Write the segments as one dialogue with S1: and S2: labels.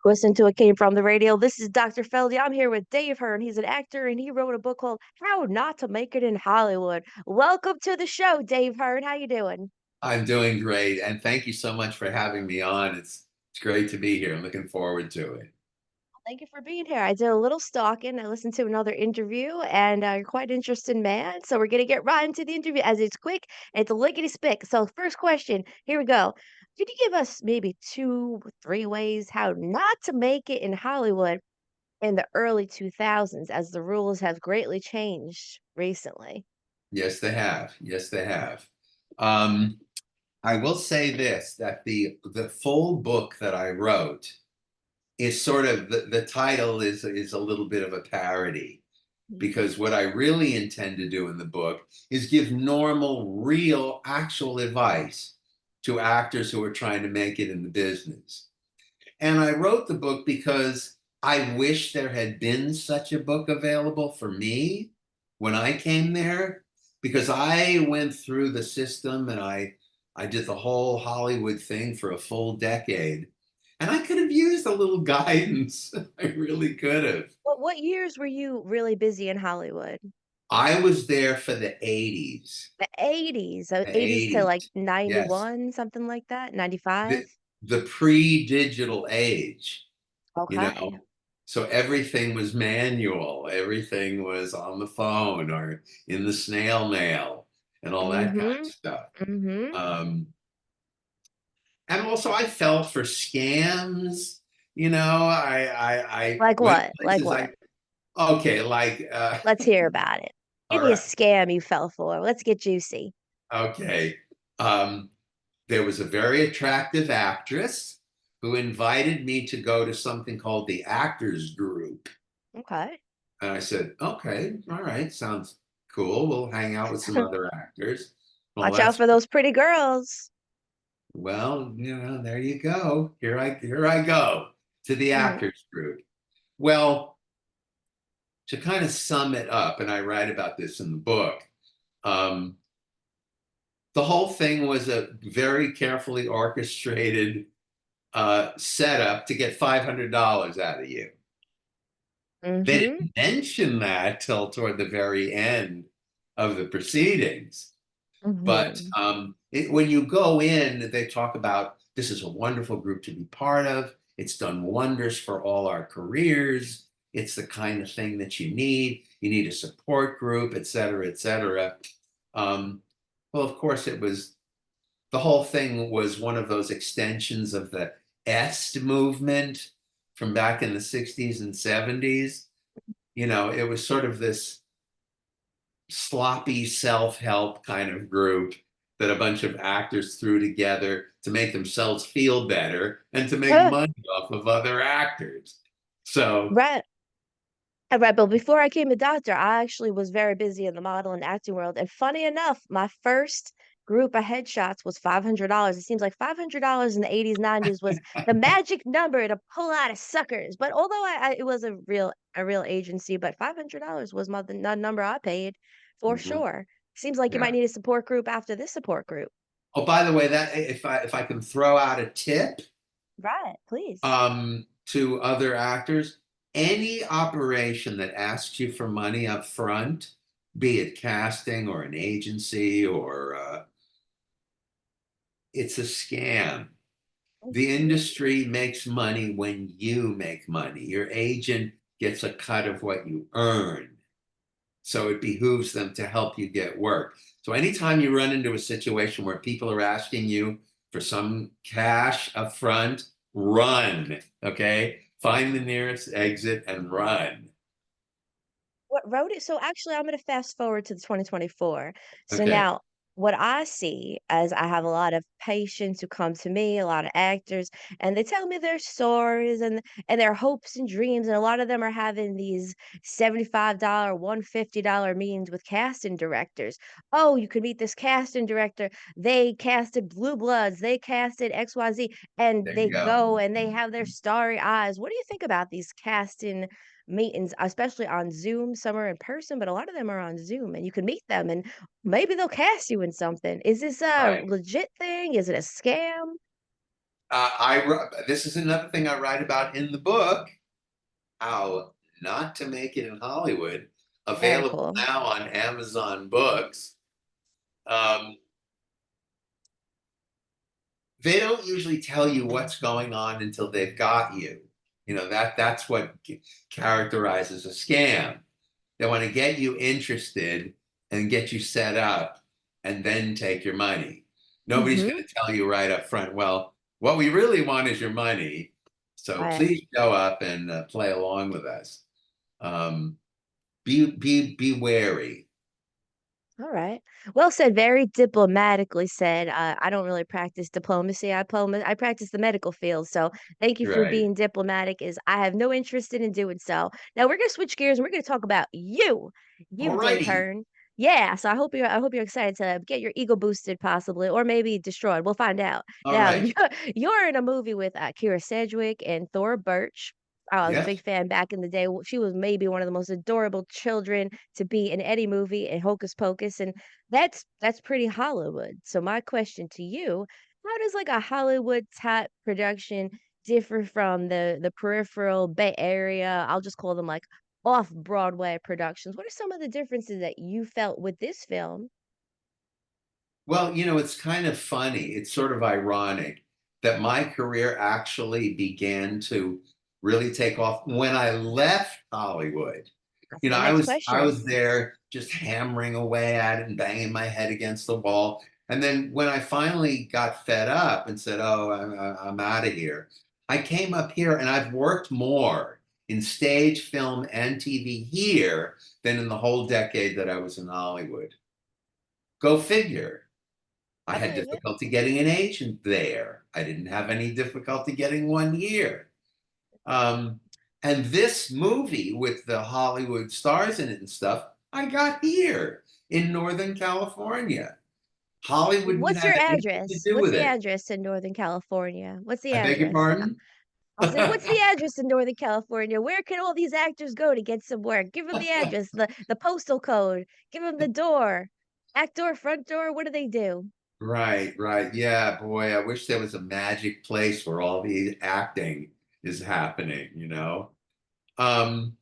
S1: Listen to it came from the radio. This is Dr. Feldy. I'm here with Dave Hern. He's an actor and he wrote a book called How Not to Make It in Hollywood. Welcome to the show, Dave Hern. How you doing?
S2: I'm doing great, and thank you so much for having me on. It's great to be here. I'm looking forward to it.
S1: Thank you for being here. I did a little stalking. I listened to another interview, and you're quite an interesting man. So we're gonna get right into the interview as it's quick and it's a lickety spick. So first question, here we go. Could you give us maybe two, three ways how not to make it in Hollywood in the early 2000s, as the rules have greatly changed recently?
S2: Yes, they have. Yes, they have. Um, I will say this, that the full book that I wrote is sort of the title is a little bit of a parody
S1: Mhm.
S2: because what I really intend to do in the book is give normal, real, actual advice to actors who are trying to make it in the business. And I wrote the book because I wish there had been such a book available for me when I came there, because I went through the system and I did the whole Hollywood thing for a full decade. And I could have used a little guidance. I really could have.
S1: What years were you really busy in Hollywood?
S2: I was there for the 80s.
S1: The 80s, so
S2: The
S1: 80s to, like,
S2: 80s. Yes.
S1: 91, something like that? 95?
S2: The, the pre-digital age. you
S1: Okay.
S2: know so everything was manual, everything was on the phone or in the snail mail and all that kind of
S1: Mhm,
S2: stuff.
S1: mhm.
S2: Um and also I fell for scams. I
S1: Like
S2: went
S1: what? Like
S2: places
S1: what?
S2: I okay, like
S1: Let's hear about it. Give
S2: all
S1: me a
S2: right,
S1: scam you fell for. Let's get juicy.
S2: okay. um there was a very attractive actress who invited me to go to something called the Actors Group.
S1: Okay.
S2: And I said, okay, all right, sounds cool. We'll hang out with some other actors. Well,
S1: Watch out
S2: that's
S1: for those pretty girls.
S2: well, there you go. Here I go to the
S1: Mhm.
S2: Actors Group. Well, to kind of sum it up, and I write about this in the book, um, the whole thing was a very carefully orchestrated setup to get $500 out of you. They
S1: Mhm.
S2: didn't mention that till toward the very end of the proceedings. But
S1: Mhm.
S2: when you go in, they talk about this is a wonderful group to be part of. It's done wonders for all our careers. It's the kind of thing that you need. You need a support group, et cetera, et cetera. Um, well, of course, the whole thing was one of those extensions of the est movement from back in the 60s and 70s. It was sort of this sloppy self-help kind of group that a bunch of actors threw together to make themselves feel better and to make
S1: Huh.
S2: money off of other actors. So,
S1: Right. Right, but before I became a doctor, I actually was very busy in the model and acting world, and funny enough, my first group of headshots was $500. It seems like $500 in the 80s, 90s was the magic number to pull out of suckers, but although it was a real agency, but $500 was the number I paid for
S2: mhm,
S1: sure. Seems like you might
S2: yeah.
S1: need a support group after this support group.
S2: Oh, by the way, that if I can throw out a tip
S1: Right, please.
S2: to other actors, any operation that asks you for money up front, be it casting or an agency or it's a scam. The
S1: Mhm.
S2: industry makes money when you make money. Your agent gets a cut of what you earn. So it behooves them to help you get work. So anytime you run into a situation where people are asking you for some cash up front, run. Okay. Find the nearest exit and run.
S1: What wrote it? So actually, I'm gonna fast forward to the 2024. So
S2: Okay.
S1: now, what I see as I have a lot of patients who come to me, a lot of actors, and they tell me their stories and their hopes and dreams, and a lot of them are having these $75, $150 meetings with casting directors. Oh, you could meet this casting director. They casted Blue Bloods, they casted XYZ, and
S2: There
S1: they
S2: you go.
S1: go and they have their starry eyes. What do you think about these casting meetings, especially on Zoom? Some are in person, but a lot of them are on Zoom, and you can meet them, and maybe they'll cast you in something. Is this a
S2: Right.
S1: legit thing? Is it a scam?
S2: This is another thing I write about in the book, how not to make it in Hollywood,
S1: Very
S2: available
S1: cool.
S2: now on Amazon Books. Um, they don't usually tell you what's going on until they've got you. That's what characterizes a scam. They want to get you interested and get you set up and then take your money. Nobody's
S1: Mm-hmm.
S2: going to tell you right up front, well, what we really want is your money. So
S1: Right.
S2: please show up and play along with us. Um, be wary.
S1: All right. Well said. Very diplomatically said. I don't really practice diplomacy. I practice the medical field. So thank you for
S2: Right.
S1: being diplomatic. Is I have no interest in doing so. Now we're gonna switch gears and we're gonna talk about you,
S2: All
S1: Dave
S2: righty.
S1: Hern. Yeah. So I hope you're excited to get your ego boosted, possibly, or maybe destroyed. We'll find out.
S2: All
S1: Now
S2: right.
S1: you're in a movie with Kira Sedgwick and Thora Birch. I was a
S2: Yes.
S1: big fan back in the day. She was maybe one of the most adorable children to be in any movie in Hocus Pocus, and that's pretty Hollywood. So my question to you, how does like a Hollywood type production differ from the peripheral Bay Area? I'll just call them like off Broadway productions. What are some of the differences that you felt with this film?
S2: Well, it's kind of funny. It's sort of ironic that my career actually began to really take off when I left Hollywood.
S1: That's
S2: You know,
S1: my
S2: I
S1: next
S2: was I
S1: question.
S2: was there just hammering away at it and banging my head against the wall. And then when I finally got fed up and said, "Oh, I'm out of here," I came up here and I've worked more in stage, film, and TV here than in the whole decade that I was in Hollywood. Go figure. I
S1: I
S2: had
S1: believe it.
S2: difficulty getting an agent there. I didn't have any difficulty getting one here. Um, and this movie with the Hollywood stars in it and stuff, I got here in Northern California. Hollywood didn't
S1: What's
S2: have
S1: your
S2: anything to
S1: address?
S2: do
S1: What's
S2: with
S1: the
S2: it.
S1: address in Northern California? What's the
S2: I beg your
S1: address?
S2: pardon?
S1: I said, "What's the address in Northern California? Where can all these actors go to get some work? Give them the address, the postal code, give them the door. Back door, front door, what do they do?"
S2: Right, right. Yeah, boy, I wish there was a magic place where all the acting is happening. Um,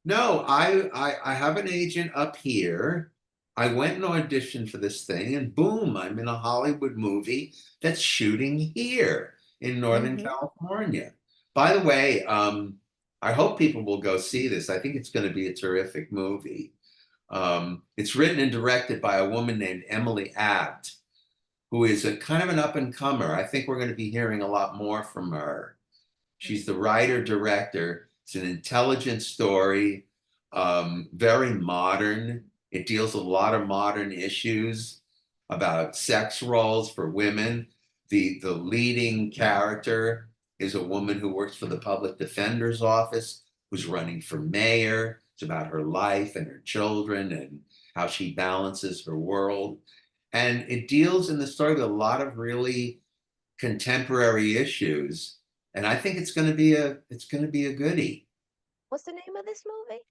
S2: No, I have an agent up here. I went and auditioned for this thing, and boom, I'm in a Hollywood movie that's shooting here in Northern
S1: Mhm.
S2: California. By the way, I hope people will go see this. I think it's going to be a terrific movie. It's written and directed by a woman named Emily Abt, who is a kind of an up and comer. I think we're going to be hearing a lot more from her. She's the writer director. It's an intelligent story, very modern. It deals with a lot of modern issues about sex roles for women. The leading character is a woman who works for the public defender's office, who's running for mayor. It's about her life and her children and how she balances her world. And it deals in the story with a lot of really contemporary issues, and I think it's going to be a goodie.
S1: What's the name of this movie?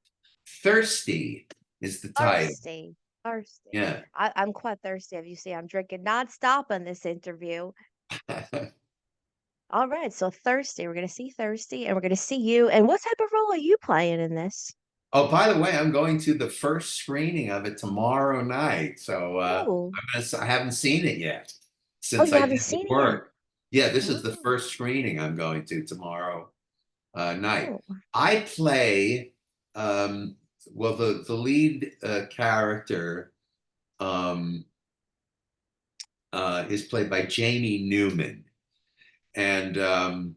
S2: Thirsty is the title.
S1: Thirsty. Thirsty.
S2: Yeah.
S1: I'm quite thirsty, as you see, I'm drinking nonstop on this interview. Alright, so Thirsty, we're gonna see Thirsty, and we're gonna see you, and what type of role are you playing in this?
S2: Oh, by the way, I'm going to the first screening of it tomorrow night. So
S1: Oh.
S2: I haven't seen it yet
S1: Oh,
S2: since
S1: you
S2: I
S1: haven't
S2: did the
S1: seen it yet?
S2: work. Yeah, this is the
S1: Oh.
S2: first screening I'm going to tomorrow night.
S1: Oh.
S2: I play um, well, the lead character um, is played by Jamie Newman, and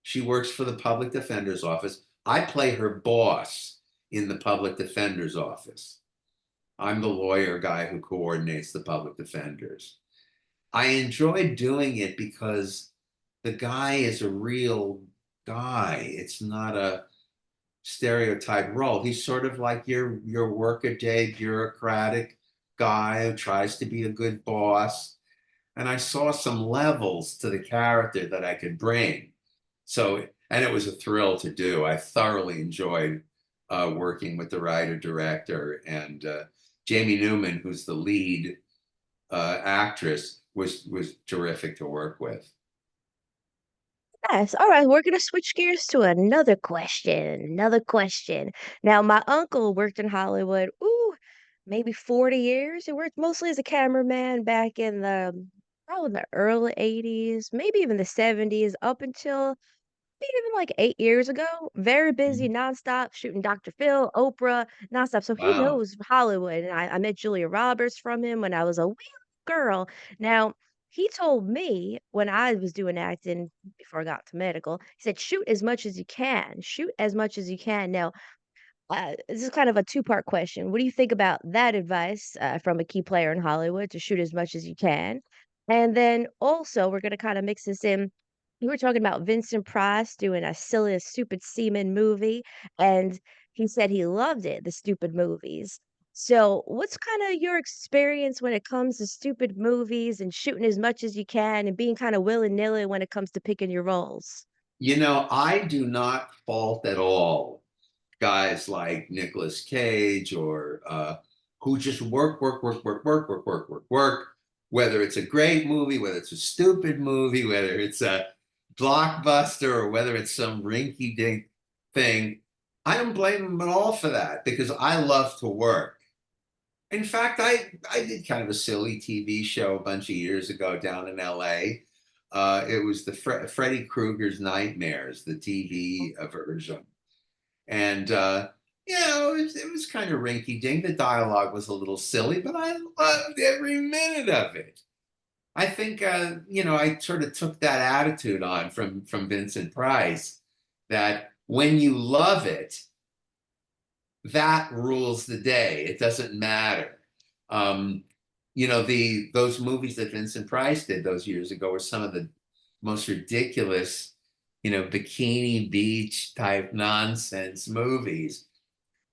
S2: she works for the public defender's office. I play her boss in the public defender's office. I'm the lawyer guy who coordinates the public defenders. I enjoy doing it because the guy is a real guy. It's not a stereotype role. He's sort of like your workaday bureaucratic guy who tries to be a good boss. And I saw some levels to the character that I could bring. So, and it was a thrill to do. I thoroughly enjoyed working with the writer director, and Jamie Newman, who's the lead actress, was terrific to work with.
S1: Nice. All right, we're gonna switch gears to another question. Another question. Now, my uncle worked in Hollywood. Ooh, maybe 40 years. He worked mostly as a cameraman back in the probably the early 80s, maybe even the 70s, up until maybe even like 8 years ago. Very busy,
S2: Mhm.
S1: nonstop, shooting Dr. Phil, Oprah, nonstop. So he
S2: Wow.
S1: knows Hollywood. And I met Julia Roberts from him when I was a wee girl. Now, he told me when I was doing acting before I got to medical, he said, shoot as much as you can. Shoot as much as you can. Now, this is kind of a two-part question. What do you think about that advice from a key player in Hollywood to shoot as much as you can? And then also, we're going to kind of mix this in. We were talking about Vincent Price doing a silly, stupid seaman movie, and he said he loved it, the stupid movies. So, what's kind of your experience when it comes to stupid movies and shooting as much as you can and being kind of willy-nilly when it comes to picking your roles?
S2: I do not fault at all guys like Nicolas Cage or who just work, whether it's a great movie, whether it's a stupid movie, whether it's a blockbuster, or whether it's some rinky-dink thing. I don't blame them at all for that because I love to work. In fact, I did kind of a silly TV show a bunch of years ago down in LA. It was the Freddy Krueger's Nightmares, the TV version. And, it was kind of rinky dink. The dialogue was a little silly, but I loved every minute of it. I think, I sort of took that attitude on from Vincent Price that when you love it, that rules the day. It doesn't matter. Um, those movies that Vincent Price did those years ago were some of the most ridiculous, bikini beach type nonsense movies.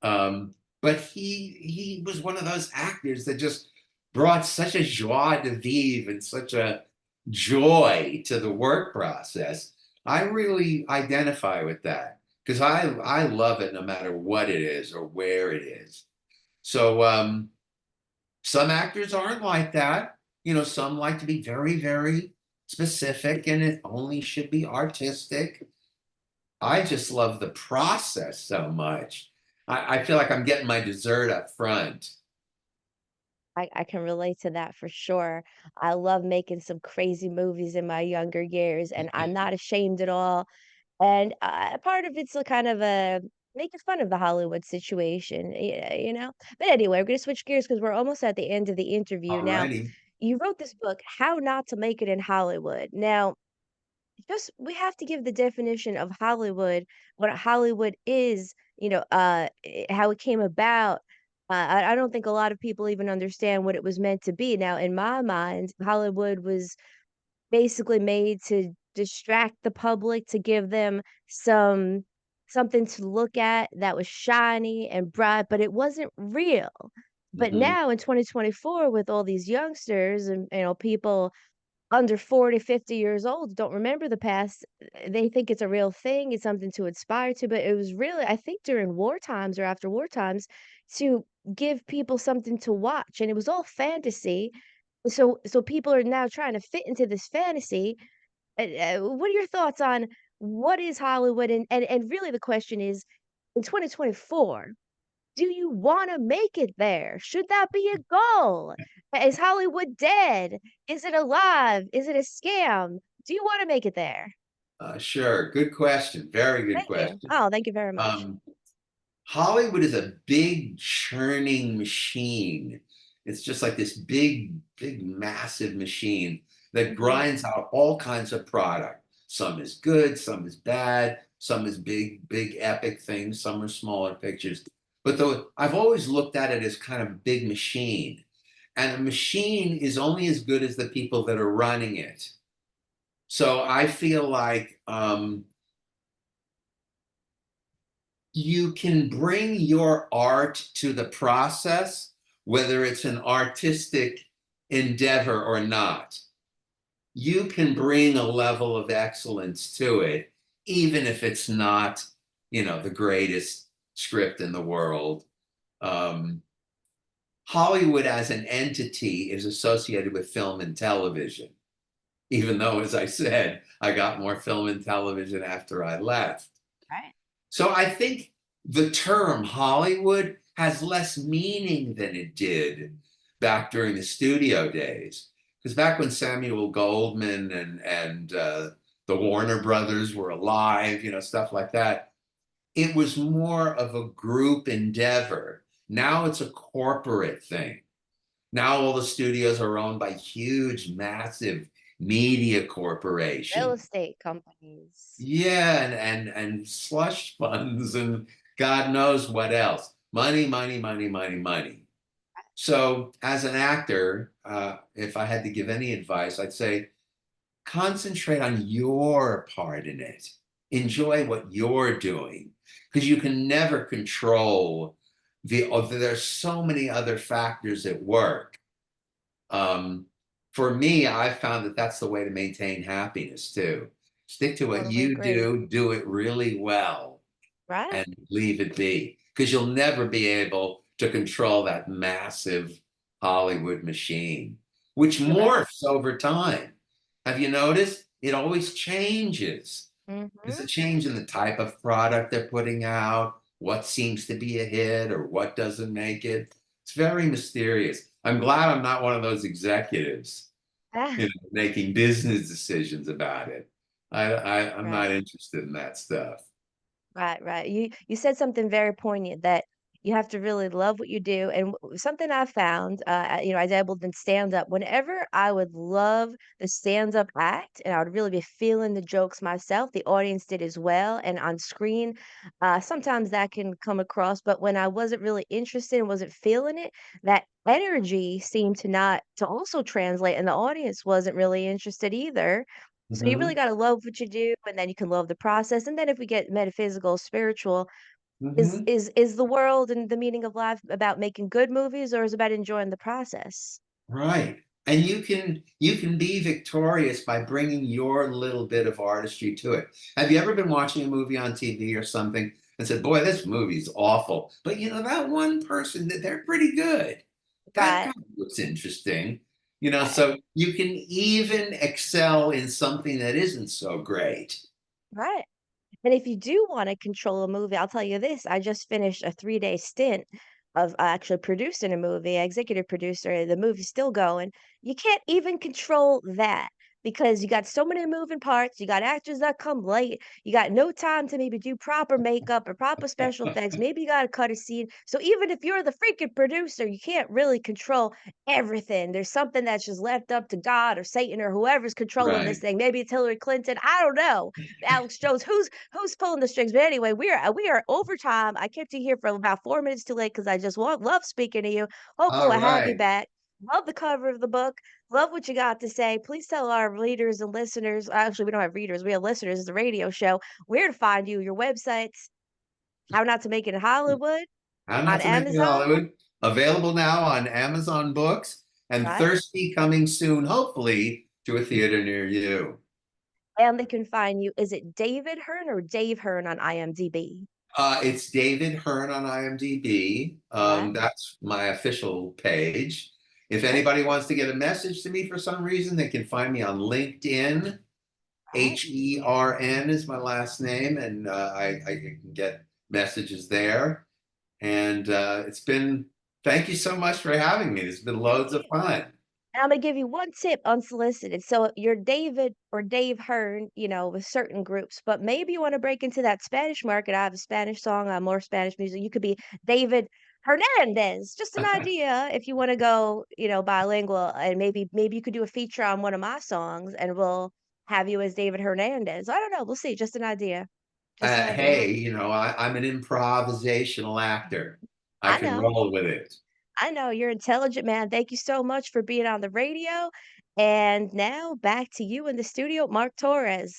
S2: Um, but he was one of those actors that just brought such a joie de vivre and such a joy to the work process. I really identify with that because I love it no matter what it is or where it is. So some actors aren't like that. Some like to be very, very specific and it only should be artistic. I just love the process so much. I feel like I'm getting my dessert up front.
S1: I can relate to that for sure. I love making some crazy movies in my younger years, and I'm not ashamed at all. And part of it's a kind of a making fun of the Hollywood situation, But anyway, we're gonna switch gears because we're almost at the end of the interview.
S2: All
S1: Now,
S2: righty.
S1: you wrote this book, How Not to Make It in Hollywood. Now, just we have to give the definition of Hollywood, what Hollywood is, how it came about. I don't think a lot of people even understand what it was meant to be. Now, in my mind, Hollywood was basically made to distract the public, to give them something to look at that was shiny and bright, but it wasn't real. But
S2: Hmm.
S1: now in 2024, with all these youngsters and people under 40, 50 years old don't remember the past. They think it's a real thing, it's something to aspire to, but it was really, I think, during war times or after war times to give people something to watch, and it was all fantasy. So people are now trying to fit into this fantasy. What are your thoughts on what is Hollywood? And really the question is, in 2024, do you wanna make it there? Should that be a goal? Is Hollywood dead? Is it alive? Is it a scam? Do you wanna make it there?
S2: Sure. Good question. Very good
S1: Thank you.
S2: question.
S1: Oh, thank you very much.
S2: Um, Hollywood is a big churning machine. It's just like this big, big, massive machine that
S1: Mhm.
S2: grinds out all kinds of product. Some is good, some is bad, some is big, big, epic things, some are smaller pictures. But though I've always looked at it as kind of a big machine. And a machine is only as good as the people that are running it. So I feel like you can bring your art to the process, whether it's an artistic endeavor or not. You can bring a level of excellence to it, even if it's not, the greatest script in the world. Um, Hollywood as an entity is associated with film and television. even though, as I said, I got more film and television after I left.
S1: Right.
S2: So I think the term Hollywood has less meaning than it did back during the studio days. Because back when Samuel Goldman and the Warner Brothers were alive, stuff like that, it was more of a group endeavor. Now it's a corporate thing. Now all the studios are owned by huge, massive media
S1: Real
S2: corporations.
S1: estate companies.
S2: Yeah, and slush funds and God knows what else. Money, money, money, money, money. So, as an actor, if I had to give any advice, I'd say concentrate on your part in it. Enjoy what you're doing because you can never control there's so many other factors at work. Um, for me, I've found that that's the way to maintain happiness too. Stick to what
S1: Totally
S2: you
S1: agree.
S2: do it really well,
S1: Right.
S2: and leave it be. Because you'll never be able to control that massive Hollywood machine, which
S1: Correct.
S2: morphs over time. Have you noticed? It always changes. There's a
S1: Mhm.
S2: change in the type of product they're putting out, what seems to be a hit or what doesn't make it. It's very mysterious. I'm glad I'm not one of those executives,
S1: Ah,
S2: making business decisions about it. I'm not
S1: right.
S2: interested in that stuff.
S1: Right, right. You said something very poignant that you have to really love what you do, and something I found, I dabbled in stand up. Whenever I would love the stand up act, and I would really be feeling the jokes myself, the audience did as well, and on screen, sometimes that can come across. But when I wasn't really interested and wasn't feeling it, that energy seemed to also translate, and the audience wasn't really interested either. So you really
S2: Hmm.
S1: gotta love what you do, and then you can love the process, and then if we get metaphysical, spiritual, is
S2: Hmm.
S1: is is the world and the meaning of life about making good movies, or is it about enjoying the process?
S2: Right. And you can be victorious by bringing your little bit of artistry to it. Have you ever been watching a movie on TV or something and said, "Boy, this movie's awful," but that one person that they're pretty good. That
S1: Right,
S2: guy looks interesting.
S1: right,
S2: So you can even excel in something that isn't so great.
S1: right. And if you do wanna control a movie, I'll tell you this, I just finished a 3-day stint of actually producing a movie, executive producer, the movie's still going. You can't even control that because you got so many moving parts, you got actors that come late, you got no time to maybe do proper makeup or proper special effects, maybe you gotta cut a scene. So even if you're the freaking producer, you can't really control everything. There's something that's just left up to God or Satan or whoever's controlling this
S2: Right.
S1: thing. Maybe it's Hillary Clinton, I don't know. Alex Jones, who's pulling the strings? But anyway, we are overtime. I kept you here for about 4 minutes too late because I just love speaking to you. Hopefully,
S2: All
S1: we'll have you
S2: right.
S1: back. Love the cover of the book. Love what you got to say. Please tell our readers and listeners. Actually, we don't have readers. We have listeners. It's a radio show. Where to find you? Your websites. How not to make it in Hollywood
S2: How
S1: on
S2: Not to Mention
S1: Amazon.
S2: Hollywood, available now on Amazon Books, and
S1: Right.
S2: Thirsty coming soon, hopefully, to a theater near you.
S1: And they can find you. Is it David Hern or Dave Hern on IMDb?
S2: It's David Hern on IMDb.
S1: Right.
S2: That's my official page. If
S1: Right.
S2: anybody wants to get a message to me for some reason, they can find me on LinkedIn.
S1: Right.
S2: Hern is my last name, and I can get messages there. And thank you so much for having me. It's been
S1: Thank
S2: loads of
S1: you.
S2: fun.
S1: And I'm gonna give you one tip unsolicited. So you're David or Dave Hearn, with certain groups, but maybe you want to break into that Spanish market. I have a Spanish song, more Spanish music. You could be David Hernandez. Just an idea if you want to go, bilingual, and maybe you could do a feature on one of my songs, and we'll have you as David Hernandez. I don't know. We'll see. Just an idea. Just an idea.
S2: Hey, I'm an improvisational actor. I
S1: I
S2: can
S1: know.
S2: roll with it.
S1: I know you're intelligent, man. Thank you so much for being on the radio. And now back to you in the studio, Mark Torres.